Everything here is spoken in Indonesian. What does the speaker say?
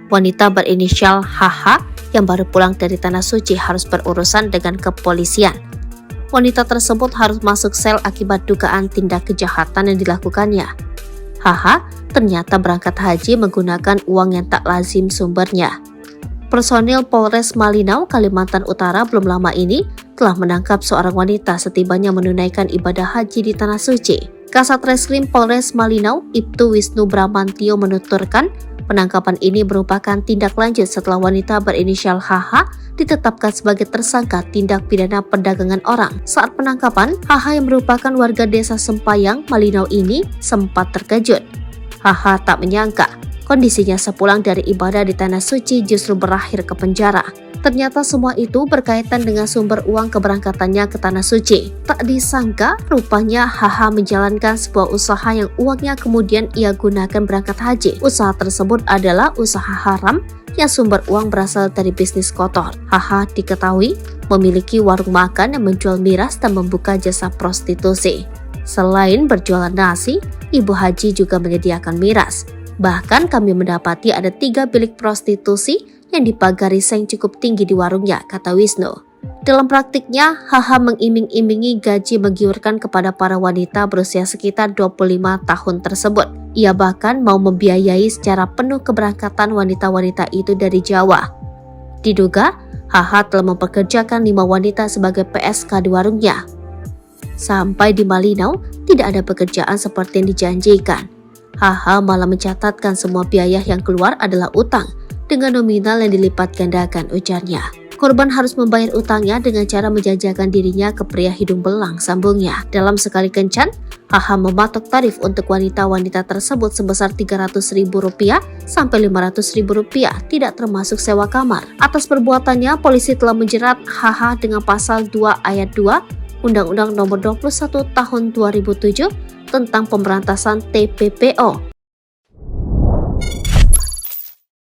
Wanita berinisial HH yang baru pulang dari Tanah Suci harus berurusan dengan kepolisian. Wanita tersebut harus masuk sel akibat dugaan tindak kejahatan yang dilakukannya. HH ternyata berangkat haji menggunakan uang yang tak lazim sumbernya. Personil Polres Malinau, Kalimantan Utara belum lama ini telah menangkap seorang wanita setibanya menunaikan ibadah haji di Tanah Suci. Kasat Reskrim Polres Malinau, Ibtu Wisnu Bramantio menuturkan, penangkapan ini merupakan tindak lanjut setelah wanita berinisial HH ditetapkan sebagai tersangka tindak pidana perdagangan orang. Saat penangkapan, HH yang merupakan warga desa Sempayang, Malinau ini sempat terkejut. HH tak menyangka kondisinya sepulang dari ibadah di Tanah Suci justru berakhir ke penjara. Ternyata semua itu berkaitan dengan sumber uang keberangkatannya ke Tanah Suci. Tak disangka, rupanya HH menjalankan sebuah usaha yang uangnya kemudian ia gunakan berangkat haji. Usaha tersebut adalah usaha haram yang sumber uang berasal dari bisnis kotor. HH diketahui memiliki warung makan yang menjual miras dan membuka jasa prostitusi. Selain berjualan nasi, Ibu Haji juga menyediakan miras. Bahkan kami mendapati ada 3 bilik prostitusi yang dipagari seng cukup tinggi di warungnya, kata Wisnu. Dalam praktiknya, HH mengiming-imingi gaji menggiurkan kepada para wanita berusia sekitar 25 tahun tersebut. Ia bahkan mau membiayai secara penuh keberangkatan wanita-wanita itu dari Jawa. Diduga, HH telah mempekerjakan 5 wanita sebagai PSK di warungnya. Sampai di Malinau, tidak ada pekerjaan seperti yang dijanjikan. HH malah mencatatkan semua biaya yang keluar adalah utang dengan nominal yang dilipat gandakan, ujarnya. Korban harus membayar utangnya dengan cara menjajakan dirinya ke pria hidung belang, sambungnya. Dalam sekali kencan, HH mematok tarif untuk wanita-wanita tersebut sebesar Rp300.000 sampai Rp500.000, tidak termasuk sewa kamar. Atas perbuatannya, polisi telah menjerat HH dengan pasal 2 ayat 2 Undang-Undang Nomor 21 Tahun 2007 tentang pemberantasan TPPO